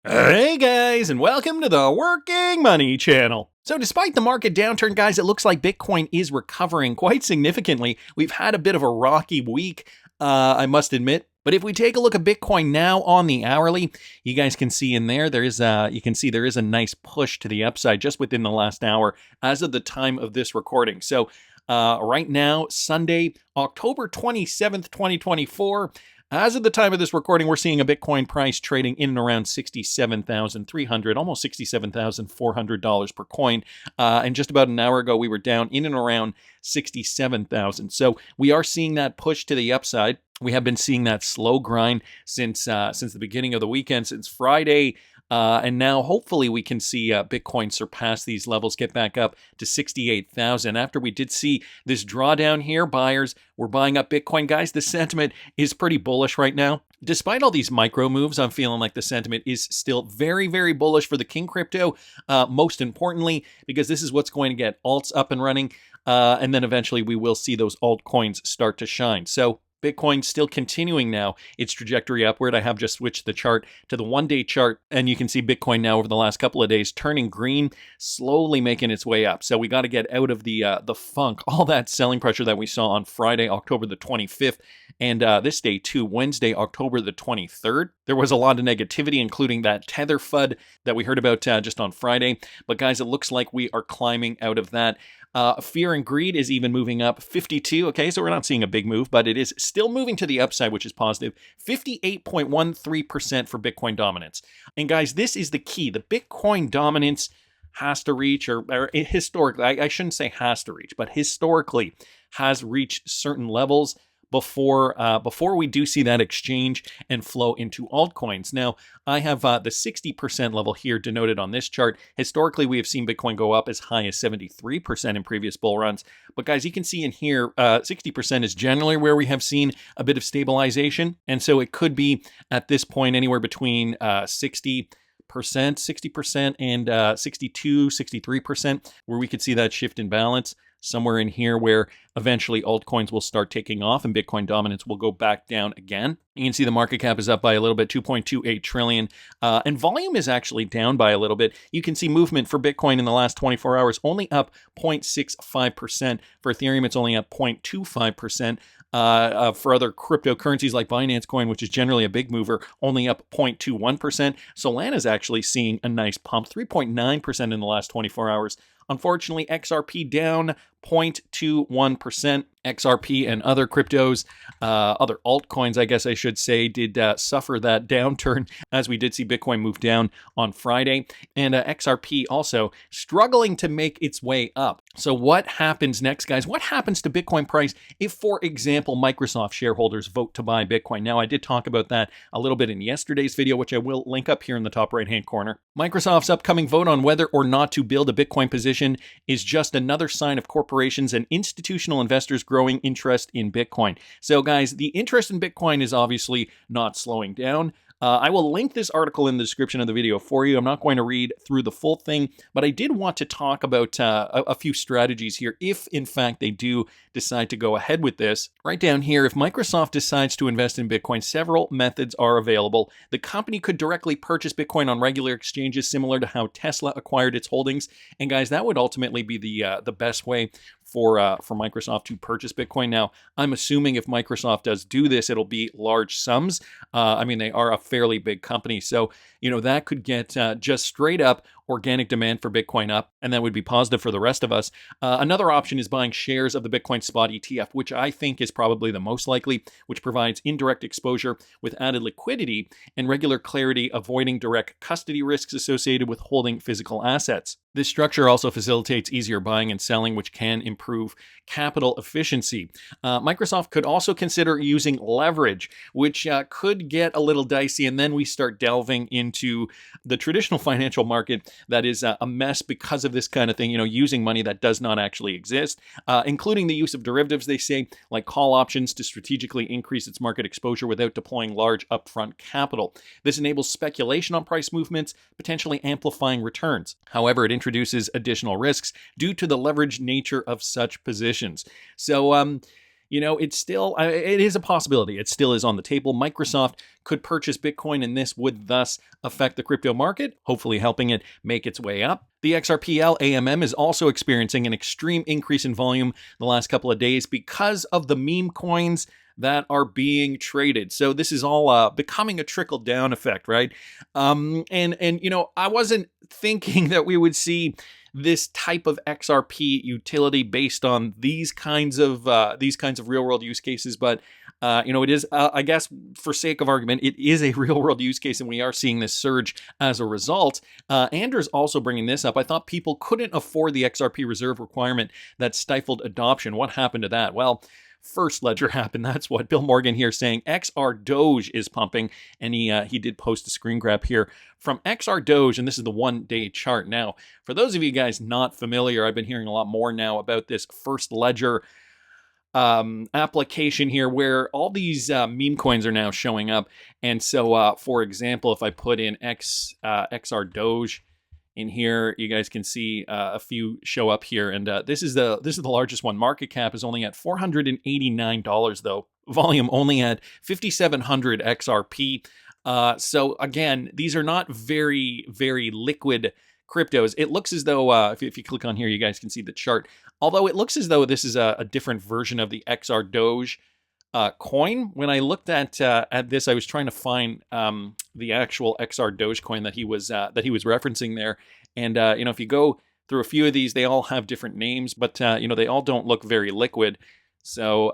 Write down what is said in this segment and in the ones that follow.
Hey guys, and welcome to the Working Money channel. So despite the market downturn, guys, it looks like Bitcoin is recovering quite significantly. We've had a bit of a rocky week, I must admit. But if we take a look at Bitcoin now on the hourly, you guys can see in there, you can see there is a nice push to the upside just within the last hour as of the time of this recording. So right now, Sunday, October 27th, 2024, as of the time of this recording, we're seeing a Bitcoin price trading in and around $67,300, almost $67,400 per coin. And just about an hour ago, we were down in and around 67,000. So we are seeing that push to the upside. We have been seeing that slow grind since the beginning of the weekend, since Friday. And now hopefully we can see Bitcoin surpass these levels, get back up to 68,000. After we did see this drawdown here, buyers were buying up Bitcoin. Guys, the sentiment is pretty bullish right now. Despite all these micro moves, I'm feeling like the sentiment is still very, very bullish for the King crypto. Most importantly, because this is what's going to get alts up and running. And then eventually we will see those altcoins start to shine. So Bitcoin still continuing now its trajectory upward. I have just switched the chart to the one-day chart, and you can see Bitcoin now over the last couple of days turning green, slowly making its way up. So we got to get out of the funk, all that selling pressure that we saw on Friday, October the 25th, and this day too, Wednesday, October the 23rd. There was a lot of negativity, including that Tether FUD that we heard about just on Friday. But guys, it looks like we are climbing out of that. Fear and greed is even moving up 52. Okay, so we're not seeing a big move, but it is still moving to the upside, which is positive. 58.13% for Bitcoin dominance. And guys, this is the key. The Bitcoin dominance has to reach, or historically, I shouldn't say has to reach, but historically has reached certain levels before we do see that exchange and flow into altcoins. Now, I have the 60% level here denoted on this chart. Historically, we have seen Bitcoin go up as high as 73% in previous bull runs. But guys, you can see in here, 60% is generally where we have seen a bit of stabilization. And so it could be at this point anywhere between 60% and 62, 63%, where we could see that shift in balance. Somewhere in here where eventually altcoins will start taking off and Bitcoin dominance will go back down again. You can see the market cap is up by a little bit, 2.28 trillion, and volume is actually down by a little bit. You can see movement for Bitcoin in the last 24 hours only up 0.65%. For Ethereum, it's only up 0.25%. For other cryptocurrencies like Binance Coin, which is generally a big mover, only up 0.21%. Solana is actually seeing a nice pump, 3.9% in the last 24 hours. Unfortunately, XRP down 0.21%. XRP and other cryptos, other altcoins, I guess I should say, did suffer that downturn as we did see Bitcoin move down on Friday. And XRP also struggling to make its way up. So what happens next, guys? What happens to Bitcoin price if, for example, Microsoft shareholders vote to buy Bitcoin? Now, I did talk about that a little bit in yesterday's video, which I will link up here in the top right-hand corner. Microsoft's upcoming vote on whether or not to build a Bitcoin position is just another sign of corporations and institutional investors' growing interest in Bitcoin. So guys, the interest in Bitcoin is obviously not slowing down. I will link this article in the description of the video for you. I'm not going to read through the full thing, but I did want to talk about a few strategies here if, in fact, they do decide to go ahead with this. Right down here, if Microsoft decides to invest in Bitcoin, several methods are available. The company could directly purchase Bitcoin on regular exchanges, similar to how Tesla acquired its holdings. And guys, that would ultimately be the best way for Microsoft to purchase Bitcoin. Now, I'm assuming if Microsoft does do this, it'll be large sums. I mean, they are a fairly big company, so that could get just straight up organic demand for Bitcoin up, and that would be positive for the rest of us. Another option is buying shares of the Bitcoin spot ETF, which I think is probably the most likely, which provides indirect exposure with added liquidity and regular clarity, avoiding direct custody risks associated with holding physical assets. This structure also facilitates easier buying and selling, which can improve capital efficiency. Microsoft could also consider using leverage, which could get a little dicey, and then we start delving into the traditional financial market that is a mess because of this kind of thing, using money that does not actually exist, including the use of derivatives, they say, like call options to strategically increase its market exposure without deploying large upfront capital. This enables speculation on price movements, potentially amplifying returns. However, it introduces additional risks due to the leveraged nature of such positions. So, it's still, it is a possibility. It still is on the table. Microsoft could purchase Bitcoin, and this would thus affect the crypto market, hopefully helping it make its way up. The XRPL AMM is also experiencing an extreme increase in volume the last couple of days because of the meme coins that are being traded. So this is all becoming a trickle down effect, right? I wasn't thinking that we would see this type of XRP utility based on these kinds of real world use cases, but it is, I guess, for sake of argument, it is a real world use case, and we are seeing this surge as a result. Andrew's also bringing this up. I thought people couldn't afford the XRP reserve requirement that stifled adoption. What happened to that? Well, FirstLedger happened. That's what Bill Morgan here saying. XR Doge is pumping, and he did post a screen grab here from XR Doge, and this is the 1-day chart. Now, for those of you guys not familiar, I've been hearing a lot more now about this FirstLedger application here where all these meme coins are now showing up. And so, for example, if I put in XR Doge in here, you guys can see a few show up here, and this is the largest one. Market cap is only at $489 though. Volume only at 5,700 XRP. So again, these are not very, very liquid cryptos. It looks as though if you click on here, you guys can see the chart. Although it looks as though this is a different version of the XR Doge coin. When I looked at this, I was trying to find the actual XR Dogecoin that he was referencing there. And if you go through a few of these, they all have different names, but they all don't look very liquid. So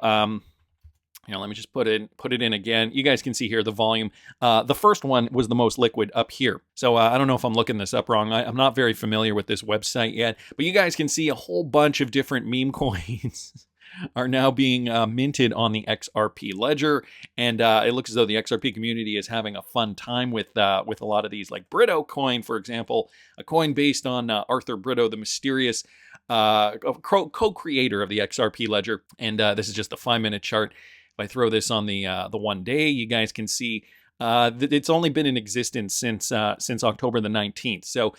let me just put it in again. You guys can see here the volume. The first one was the most liquid up here. So I don't know if I'm looking this up wrong. I'm not very familiar with this website yet, but you guys can see a whole bunch of different meme coins are now being minted on the XRP ledger, and it looks as though the XRP community is having a fun time with a lot of these, like BITRUE coin, for example, a coin based on Arthur BITRUE, the mysterious co-creator of the XRP ledger. And this is just a 5-minute chart. If I throw this on the 1 day, you guys can see that it's only been in existence since October the 19th. So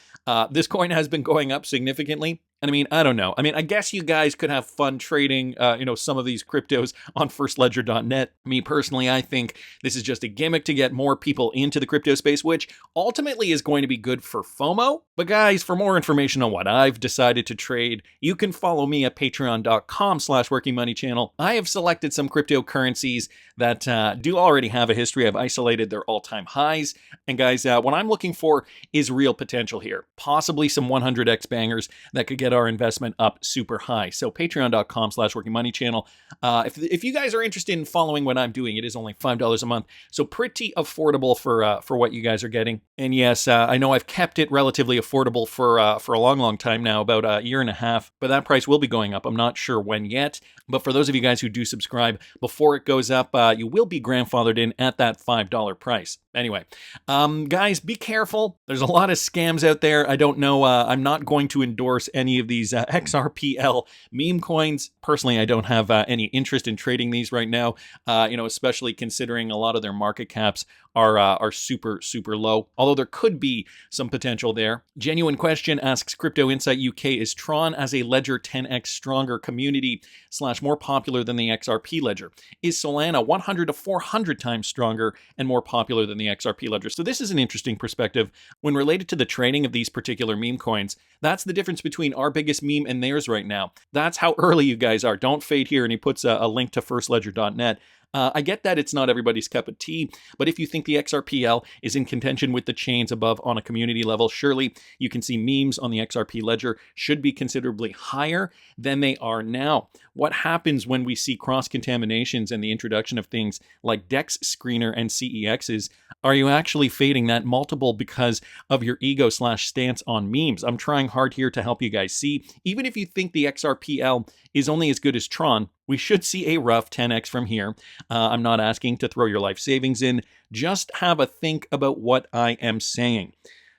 this coin has been going up significantly. And I mean, I don't know. I mean, I guess you guys could have fun trading, some of these cryptos on firstledger.net. Me personally, I think this is just a gimmick to get more people into the crypto space, which ultimately is going to be good for FOMO. But guys, for more information on what I've decided to trade, you can follow me at patreon.com/workingmoneychannel. I have selected some cryptocurrencies that do already have a history. I've isolated their all-time highs. And guys, what I'm looking for is real potential here. Possibly some 100x bangers that could get our investment up super high. So patreon.com/workingmoneychannel. If you guys are interested in following what I'm doing, it is only $5 a month. So pretty affordable for what you guys are getting. And yes, I know I've kept it relatively affordable for a long time now, about a year and a half, but that price will be going up. I'm not sure when yet. But for those of you guys who do subscribe, before it goes up, you will be grandfathered in at that $5 price. Anyway, guys, be careful. There's a lot of scams out there. I don't know. I'm not going to endorse any of these XRPL meme coins. Personally, I don't have any interest in trading these right now, especially considering a lot of their market caps are super, super low, although there could be some potential there. Genuine Question asks Crypto Insight UK, is Tron as a ledger 10x stronger community / more popular than the XRP ledger? Is Solana 100 to 400 times stronger and more popular than the XRP ledger? So this is an interesting perspective when related to the trading of these particular meme coins. That's the difference between our biggest meme and theirs right now. That's how early you guys are. Don't fade here. And he puts a link to firstledger.net. I get that it's not everybody's cup of tea, but if you think the XRPL is in contention with the chains above on a community level, surely you can see memes on the XRP ledger should be considerably higher than they are now. What happens when we see cross-contaminations and the introduction of things like DEX Screener and CEXs? Are you actually fading that multiple because of your ego / stance on memes? I'm trying hard here to help you guys see. Even if you think the XRPL is only as good as Tron, we should see a rough 10x from here. I'm not asking to throw your life savings in. Just have a think about what I am saying.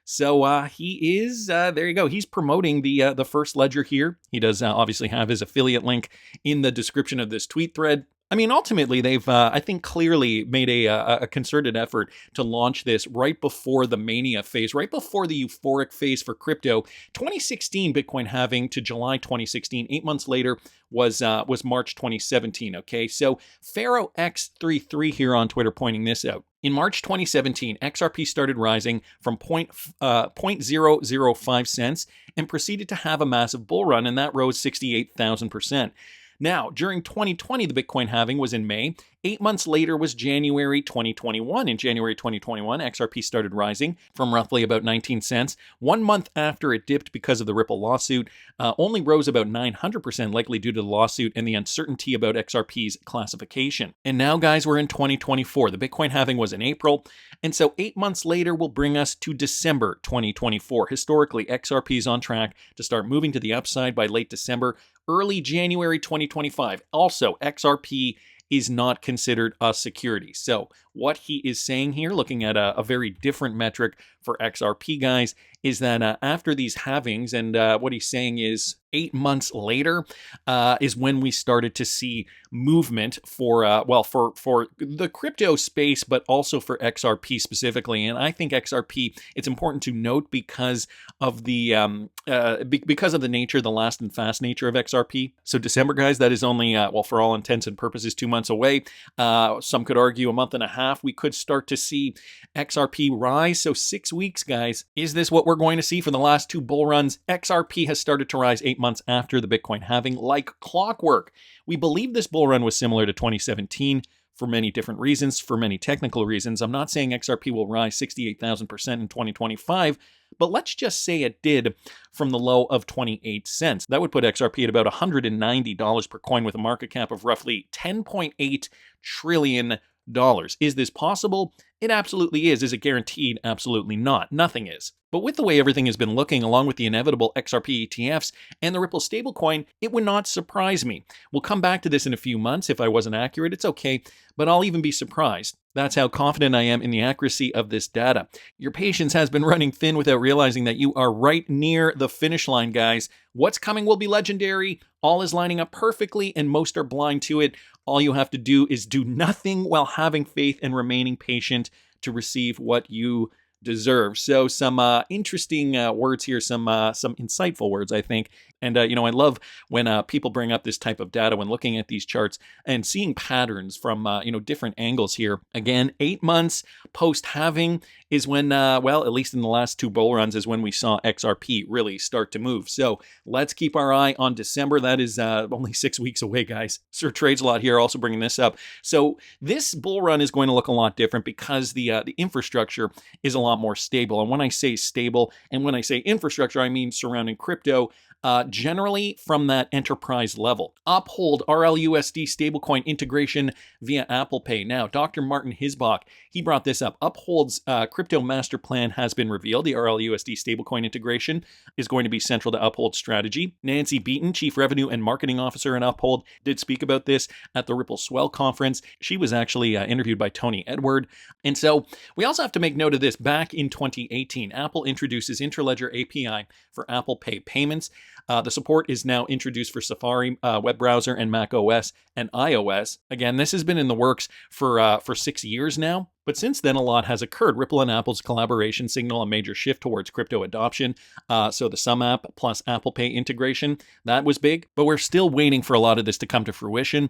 So he is, there you go. He's promoting the FirstLedger here. He does obviously have his affiliate link in the description of this tweet thread. I mean, ultimately, they've, I think, clearly made a concerted effort to launch this right before the mania phase, right before the euphoric phase for crypto. 2016 Bitcoin halving to July 2016. 8 months later was March 2017. Okay, so Pharaoh X33 here on Twitter pointing this out. In March 2017, XRP started rising from 0.005 cents and proceeded to have a massive bull run, and that rose 68,000%. Now, during 2020, the Bitcoin halving was in May. 8 months later was January 2021. In January 2021, XRP started rising from roughly about 19 cents. 1 month after it dipped because of the Ripple lawsuit, only rose about 900%, likely due to the lawsuit and the uncertainty about XRP's classification. And now, guys, we're in 2024. The Bitcoin halving was in April, and so 8 months later will bring us to December 2024. Historically, XRP is on track to start moving to the upside by late December, early January 2025. Also, XRP is not considered a security. So what he is saying here, looking at a very different metric for XRP, guys, is that after these halvings, and what he's saying is 8 months later is when we started to see movement for the crypto space, but also for XRP specifically. And I think XRP, it's important to note because of the nature, the last and fast nature of XRP. So December, guys, that is only for all intents and purposes 2 months away. Some could argue a month and a half. We could start to see XRP rise. So 6 weeks, guys. Is this what we're going to see for the last two bull runs? XRP has started to rise 8 months after the Bitcoin halving like clockwork. We believe this bull run was similar to 2017 for many different reasons, for many technical reasons. I'm not saying XRP will rise 68,000% in 2025, but let's just say it did from the low of 28 cents. That would put XRP at about $190 per coin with a market cap of roughly $10.8 trillion. Is this possible? It absolutely is. Is it guaranteed? Absolutely not. Nothing is. But with the way everything has been looking, along with the inevitable XRP ETFs and the Ripple stablecoin, it would not surprise me. We'll come back to this in a few months. If I wasn't accurate, it's okay, but I'll even be surprised. That's how confident I am in the accuracy of this data. Your patience has been running thin without realizing that you are right near the finish line, guys. What's coming will be legendary. All is lining up perfectly, and most are blind to it. All you have to do is do nothing while having faith and remaining patient to receive what you deserve. So some interesting words here, some insightful words, I think. And, I love when people bring up this type of data when looking at these charts and seeing patterns from, different angles here. Again, 8 months post-halving is when, at least in the last two bull runs, is when we saw XRP really start to move. So let's keep our eye on December. That is only 6 weeks away, guys. Sir Trades a lot here, also bringing this up. So this bull run is going to look a lot different because the infrastructure is a lot more stable. And when I say stable and when I say infrastructure, I mean surrounding crypto, generally from that enterprise level. Uphold RLUSD stablecoin integration via Apple Pay. Now, Dr. Martin Hisbach, he brought this up. Uphold's crypto master plan has been revealed. The RLUSD stablecoin integration is going to be central to Uphold's strategy. Nancy Beaton, Chief Revenue and Marketing Officer in Uphold, did speak about this at the Ripple Swell conference. She was actually interviewed by Tony Edward. And so we also have to make note of this. Back in 2018, Apple introduces Interledger API for Apple Pay payments. The support is now introduced for Safari web browser and Mac OS and iOS. Again, this has been in the works for 6 years now. But since then, a lot has occurred. Ripple and Apple's collaboration signal a major shift towards crypto adoption. So the Sum app plus Apple Pay integration, that was big. But we're still waiting for a lot of this to come to fruition.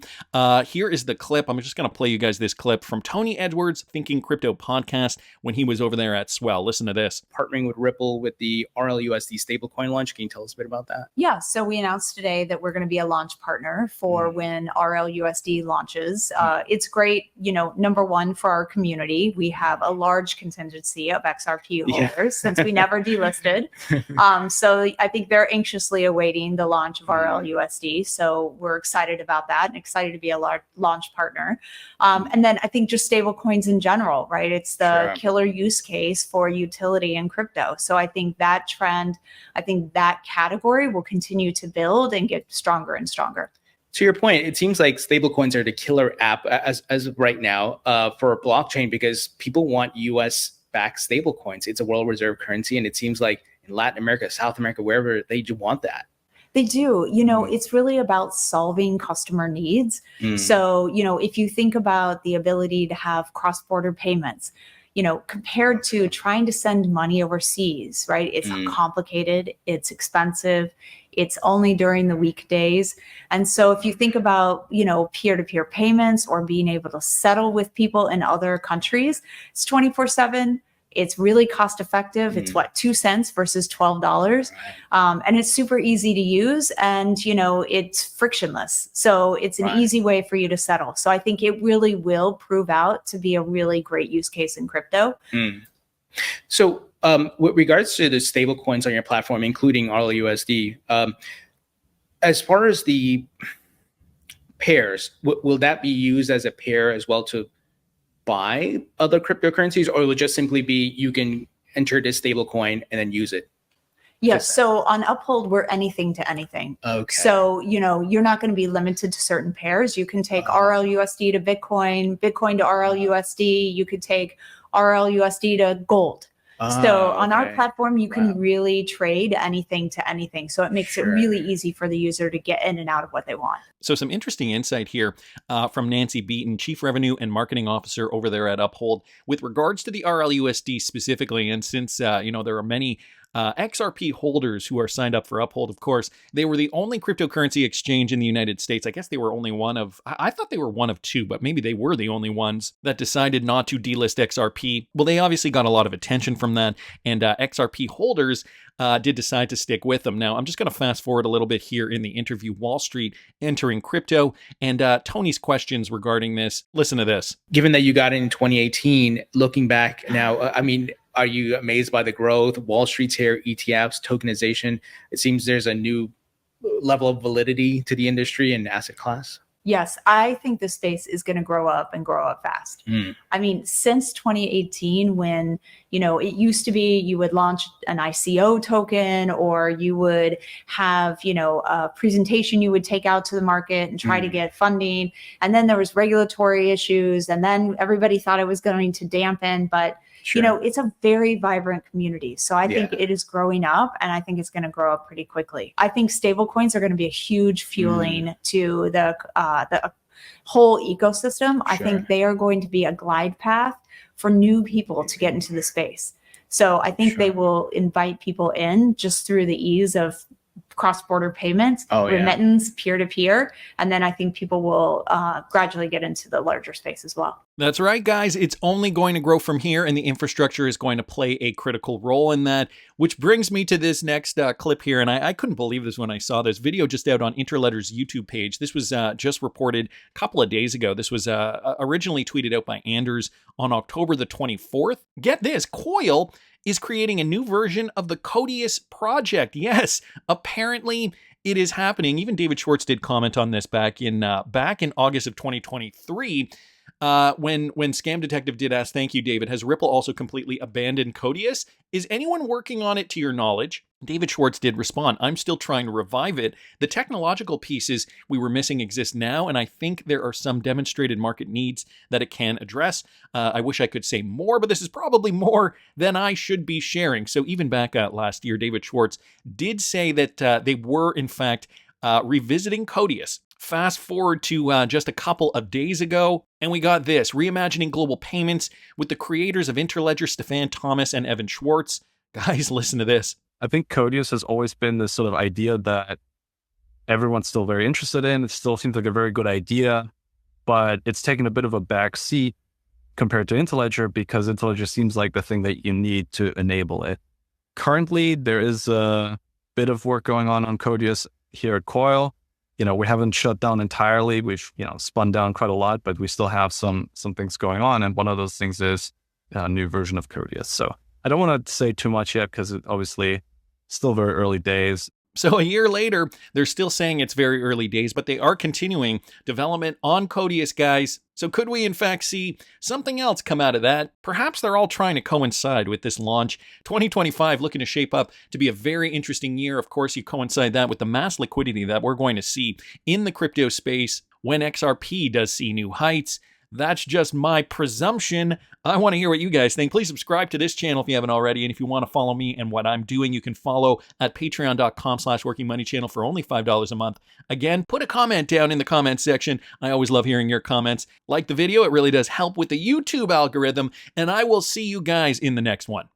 Here is the clip. I'm just going to play you guys this clip from Tony Edwards' Thinking Crypto podcast when he was over there at Swell. Listen to this. Partnering with Ripple with the RLUSD stablecoin launch. Can you tell us a bit about that? Yeah, so we announced today that we're going to be a launch partner for when RLUSD launches. It's great, number one, for our community. We have a large contingency of XRP holders since we never delisted. So I think they're anxiously awaiting the launch of RLUSD. So we're excited about that and excited to be a large launch partner. And then I think just stable coins in general, right? It's the killer use case for utility in crypto. So I think that trend, I think that category will continue to build and get stronger and stronger. To your point, it seems like stablecoins are the killer app as of right now for a blockchain because people want US-backed stablecoins. It's a world reserve currency, and it seems like in Latin America, South America, wherever, they do want that. They do. It's really about solving customer needs. Mm. So, if you think about the ability to have cross-border payments, compared to trying to send money overseas, right? It's complicated, it's expensive, it's only during the weekdays. And so if you think about, peer-to-peer payments or being able to settle with people in other countries, it's 24/7. It's really cost effective. It's 2 cents versus $12. And it's super easy to use, and, it's frictionless. So it's an easy way for you to settle. So I think it really will prove out to be a really great use case in crypto. So with regards to the stable coins on your platform, including RLUSD, as far as the pairs, will that be used as a pair as well to buy other cryptocurrencies, or will it just simply be you can enter this stable coin and then use it? Yes. So on Uphold, we're anything to anything. Okay. So, you're not going to be limited to certain pairs. You can take RLUSD to Bitcoin, Bitcoin to RLUSD. You could take RLUSD to gold. So on our platform, you can really trade anything to anything. So it makes it really easy for the user to get in and out of what they want. So some interesting insight here from Nancy Beaton, Chief Revenue and Marketing Officer over there at Uphold, with regards to the RLUSD specifically. And since, there are many XRP holders who are signed up for Uphold, of course, they were the only cryptocurrency exchange in the United States. I guess they were only one of, I thought they were one of two, but maybe they were the only ones that decided not to delist XRP. Well, they obviously got a lot of attention from that, and XRP holders did decide to stick with them. Now, I'm just going to fast forward a little bit here in the interview, Wall Street entering crypto, and Tony's questions regarding this. Listen to this. Given that you got in 2018, looking back now, are you amazed by the growth, Wall Street's here, ETFs, tokenization? It seems there's a new level of validity to the industry and asset class. Yes, I think this space is going to grow up and grow up fast. Since 2018, when, it used to be you would launch an ICO token, or you would have, a presentation you would take out to the market and try to get funding. And then there was regulatory issues, and then everybody thought it was going to dampen, but it's a very vibrant community. So I think it is growing up, and I think it's going to grow up pretty quickly. I think stablecoins are going to be a huge fueling to the whole ecosystem. I think they are going to be a glide path for new people to get into the space. So I think they will invite people in just through the ease of cross-border payments, remittance, peer-to-peer. And then I think people will gradually get into the larger space as well. That's right, guys. It's only going to grow from here, and the infrastructure is going to play a critical role in that, which brings me to this next clip here. And I couldn't believe this when I saw this video just out on Interledger's YouTube page. This was just reported a couple of days ago. This was originally tweeted out by Anders on October the 24th. Get this, Coil is creating a new version of the Codius project. Yes, apparently it is happening. Even David Schwartz did comment on this back in August of 2023. When Scam Detective did ask, thank you, David, has Ripple also completely abandoned Codius? Is anyone working on it to your knowledge? David Schwartz did respond, I'm still trying to revive it. The technological pieces we were missing exist now, and I think there are some demonstrated market needs that it can address. I wish I could say more, but this is probably more than I should be sharing. So even back last year, David Schwartz did say that they were, in fact, revisiting Codius. Fast forward to just a couple of days ago, and we got this, reimagining global payments with the creators of Interledger, Stefan Thomas and Evan Schwartz. Guys, listen to this. I think Codius has always been this sort of idea that everyone's still very interested in. It still seems like a very good idea, but it's taken a bit of a back seat compared to Interledger, because Interledger seems like the thing that you need to enable it. Currently, there is a bit of work going on Codius here at Coil. We haven't shut down entirely. We've, spun down quite a lot, but we still have some things going on. And one of those things is a new version of Codius. So I don't want to say too much yet, because it obviously still very early days. So a year later, they're still saying it's very early days, but they are continuing development on Codius, guys. So could we in fact see something else come out of that? Perhaps they're all trying to coincide with this launch. 2025 looking to shape up to be a very interesting year. Of course, you coincide that with the mass liquidity that we're going to see in the crypto space when XRP does see new heights. That's just my presumption. I want to hear what you guys think. Please subscribe to this channel if you haven't already. And if you want to follow me and what I'm doing, you can follow at patreon.com/workingmoneychannel for only $5 a month. Again, put a comment down in the comment section. I always love hearing your comments. Like the video, it really does help with the YouTube algorithm. And I will see you guys in the next one.